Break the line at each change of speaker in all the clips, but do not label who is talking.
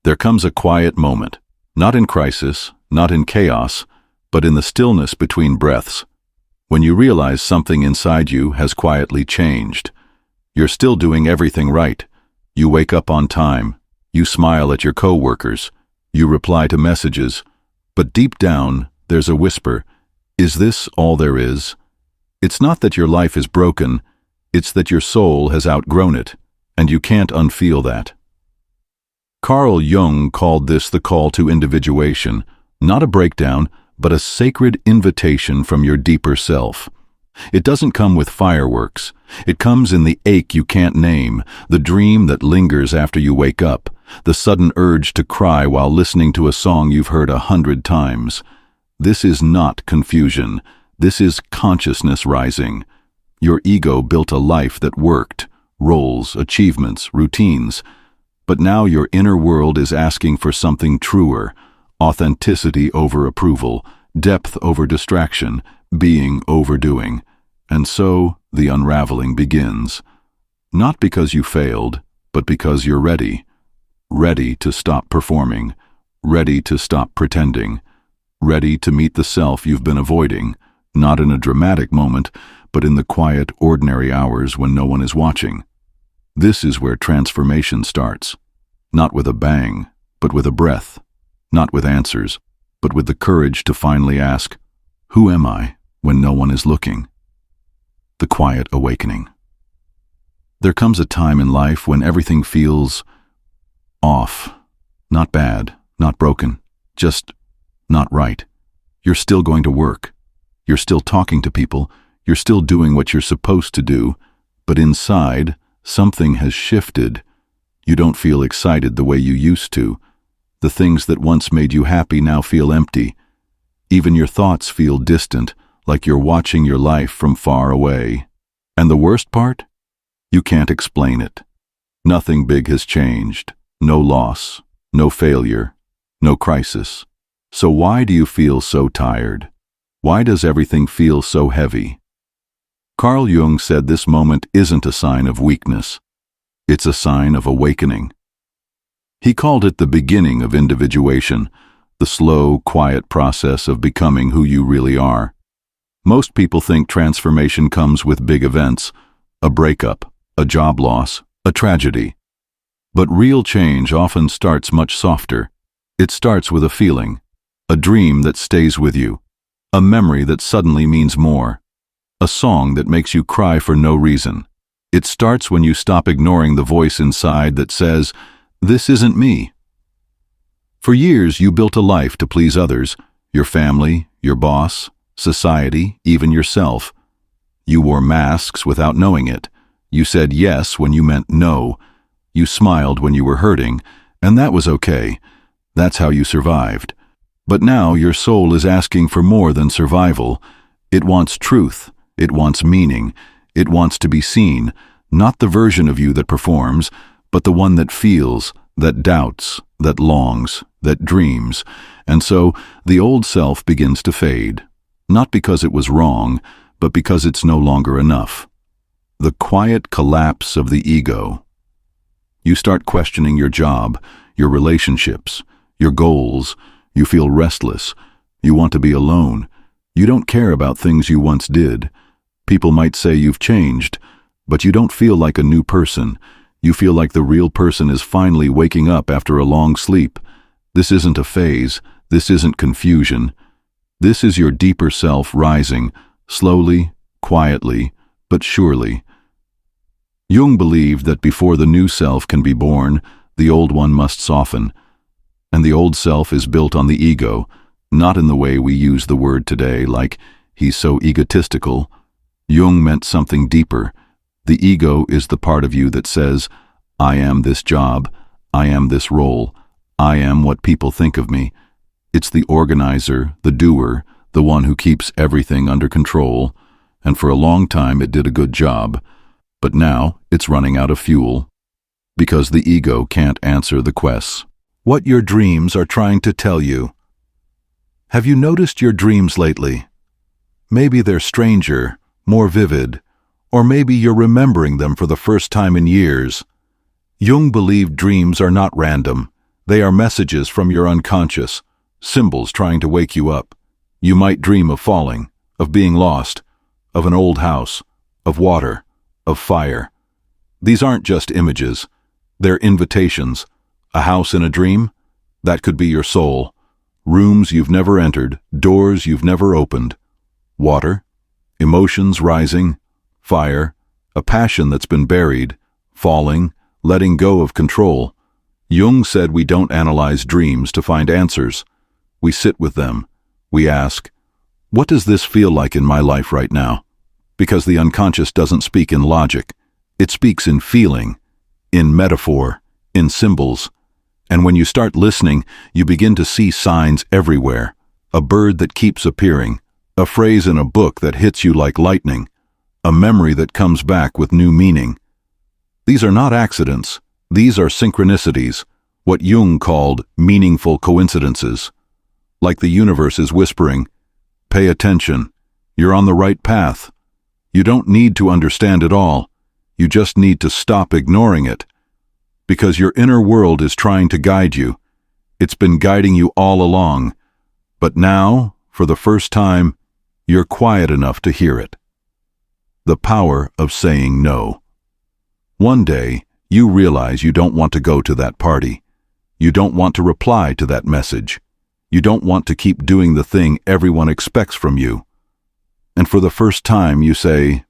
There comes a quiet moment, not in crisis, not in chaos, but in the stillness between breaths, when you realize something inside you has quietly changed. You're still doing everything right. You wake up on time. You smile at your coworkers. You reply to messages. But deep down, there's a whisper. Is this all there is? It's not that your life is broken. It's that your soul has outgrown it, and you can't unfeel that. Carl Jung called this the call to individuation, not a breakdown, but a sacred invitation from your deeper self. It doesn't come with fireworks. It comes in the ache you can't name, the dream that lingers after you wake up, the sudden urge to cry while listening to a song you've heard 100 times. This is not confusion. This is consciousness rising. Your ego built a life that worked, roles, achievements, routines. But now your inner world is asking for something truer, authenticity over approval, depth over distraction, being over doing. And so the unraveling begins. Not because you failed, but because you're ready. Ready to stop performing, ready to stop pretending, ready to meet the self you've been avoiding, not in a dramatic moment, but in the quiet, ordinary hours when no one is watching. This is where transformation starts. Not with a bang, but with a breath. Not with answers, but with the courage to finally ask, who am I when no one is looking? The quiet awakening. There comes a time in life when everything feels off. Not bad, not broken, just not right. You're still going to work. You're still talking to people. You're still doing what you're supposed to do. But inside, something has shifted. You don't feel excited the way you used to. The things that once made you happy now feel empty. Even your thoughts feel distant, like you're watching your life from far away. And the worst part? You can't explain it. Nothing big has changed. No loss, no failure, no crisis. So why do you feel so tired? Why does everything feel so heavy? Carl Jung said this moment isn't a sign of weakness. It's a sign of awakening. He called it the beginning of individuation, the slow, quiet process of becoming who you really are. Most people think transformation comes with big events, a breakup, a job loss, a tragedy. But real change often starts much softer. It starts with a feeling, a dream that stays with you, a memory that suddenly means more, a song that makes you cry for no reason. It starts when you stop ignoring the voice inside that says, "This isn't me." For years, you built a life to please others, your family, your boss, society, even yourself. You wore masks without knowing it. You said yes when you meant no. You smiled when you were hurting, and that was okay. That's how you survived. But now your soul is asking for more than survival. It wants truth. It wants meaning. It wants to be seen, not the version of you that performs, but the one that feels, that doubts, that longs, that dreams. And so the old self begins to fade, not because it was wrong, but because it's no longer enough. The quiet collapse of the ego. You start questioning your job, your relationships, your goals. You feel restless. You want to be alone. You don't care about things you once did. People might say you've changed, but you don't feel like a new person. You feel like the real person is finally waking up after a long sleep. This isn't a phase. This isn't confusion. This is your deeper self rising, slowly, quietly, but surely. Jung believed that before the new self can be born, the old one must soften. And the old self is built on the ego, not in the way we use the word today, like, he's so egotistical. Jung meant something deeper. The ego is the part of you that says, I am this job, I am this role, I am what people think of me. It's the organizer, the doer, the one who keeps everything under control. And for a long time it did a good job. But now it's running out of fuel. Because the ego can't answer the quests. What your dreams are trying to tell you. Have you noticed your dreams lately? Maybe they're stranger, more vivid, or maybe you're remembering them for the first time in years. Jung believed dreams are not random. They are messages from your unconscious, symbols trying to wake you up. You might dream of falling, of being lost, of an old house, of water, of fire. These aren't just images. They're invitations. A house in a dream? That could be your soul. Rooms you've never entered, doors you've never opened. Water, emotions rising, fire, a passion that's been buried, falling, letting go of control. Jung said we don't analyze dreams to find answers. We sit with them. We ask, what does this feel like in my life right now? Because the unconscious doesn't speak in logic. It speaks in feeling, in metaphor, in symbols. And when you start listening, you begin to see signs everywhere. A bird that keeps appearing, a phrase in a book that hits you like lightning, a memory that comes back with new meaning. These are not accidents. These are synchronicities, what Jung called meaningful coincidences. Like the universe is whispering, pay attention, you're on the right path. You don't need to understand it all. You just need to stop ignoring it. Because your inner world is trying to guide you. It's been guiding you all along. But now, for the first time, you're quiet enough to hear it. The power of saying no. One day, you realize you don't want to go to that party. You don't want to reply to that message. You don't want to keep doing the thing everyone expects from you. And for the first time, you say,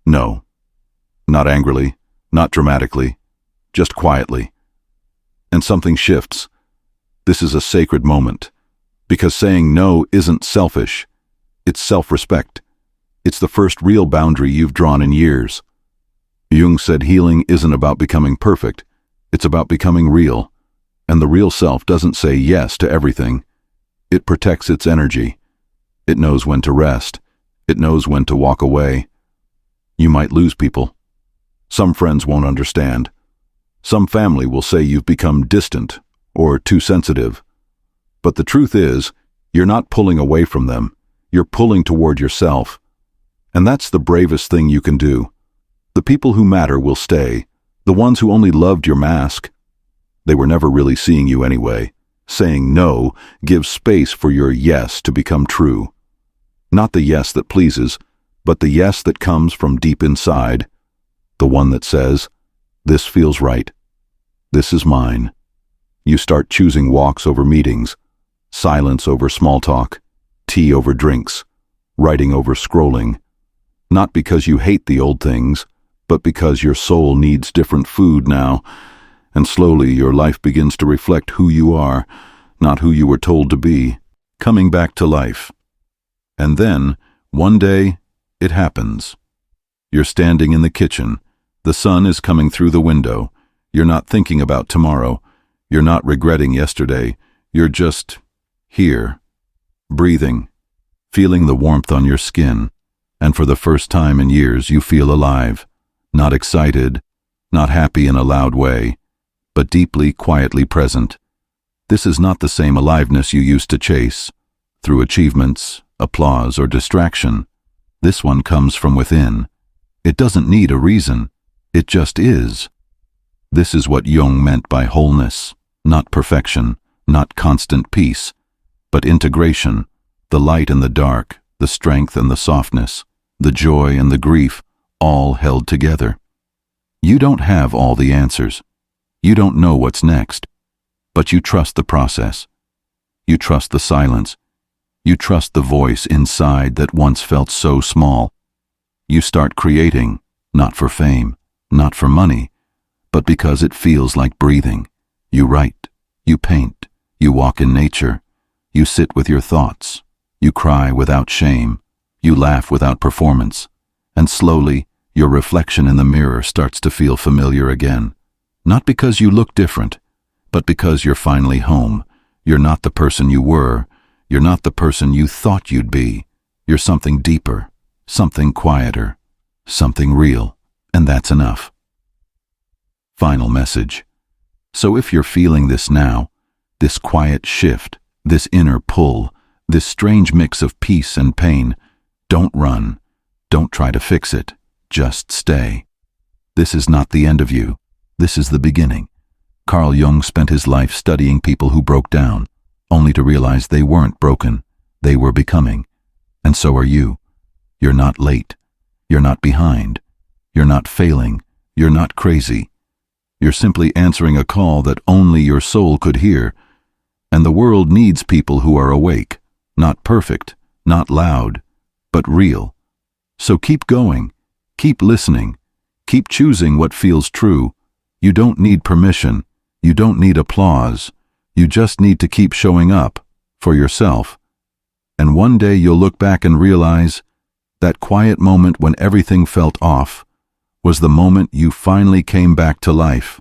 no. Not angrily, not dramatically, just quietly. And something shifts. This is a sacred moment. Because saying no isn't selfish. It's self-respect. It's the first real boundary you've drawn in years. Jung said healing isn't about becoming perfect. It's about becoming real. And the real self doesn't say yes to everything. It protects its energy. It knows when to rest. It knows when to walk away. You might lose people. Some friends won't understand. Some family will say you've become distant or too sensitive. But the truth is, you're not pulling away from them. You're pulling toward yourself. And that's the bravest thing you can do. The people who matter will stay. The ones who only loved your mask. They were never really seeing you anyway. Saying no gives space for your yes to become true. Not the yes that pleases, but the yes that comes from deep inside. The one that says, this feels right. This is mine. You start choosing walks over meetings, silence over small talk, tea over drinks, writing over scrolling. Not because you hate the old things, but because your soul needs different food now, and slowly your life begins to reflect who you are, not who you were told to be, coming back to life. And then, one day, it happens. You're standing in the kitchen. The sun is coming through the window. You're not thinking about tomorrow. You're not regretting yesterday. You're just here, breathing, feeling the warmth on your skin. And for the first time in years, you feel alive. Not excited, not happy in a loud way, but deeply, quietly present. This is not the same aliveness you used to chase, through achievements, applause, or distraction. This one comes from within. It doesn't need a reason. It just is. This is what Jung meant by wholeness, not perfection, not constant peace, but integration, the light and the dark, the strength and the softness, the joy and the grief, all held together. You don't have all the answers. You don't know what's next, but you trust the process. You trust the silence. You trust the voice inside that once felt so small. You start creating, not for fame, not for money, but because it feels like breathing. You write, you paint, you walk in nature, you sit with your thoughts, you cry without shame, you laugh without performance, and slowly your reflection in the mirror starts to feel familiar again. Not because you look different, but because you're finally home. You're not the person you were. You're not the person you thought you'd be. You're something deeper, something quieter, something real, and that's enough. Final message. So if you're feeling this now, this quiet shift, this inner pull, this strange mix of peace and pain, don't run. Don't try to fix it. Just stay. This is not the end of you. This is the beginning. Carl Jung spent his life studying people who broke down, only to realize they weren't broken, they were becoming. And so are you. You're not late. You're not behind. You're not failing. You're not crazy. You're simply answering a call that only your soul could hear. And the world needs people who are awake, not perfect, not loud, but real. So keep going, keep listening, keep choosing what feels true. You don't need permission, you don't need applause, you just need to keep showing up, for yourself. And one day you'll look back and realize that quiet moment when everything felt off was the moment you finally came back to life.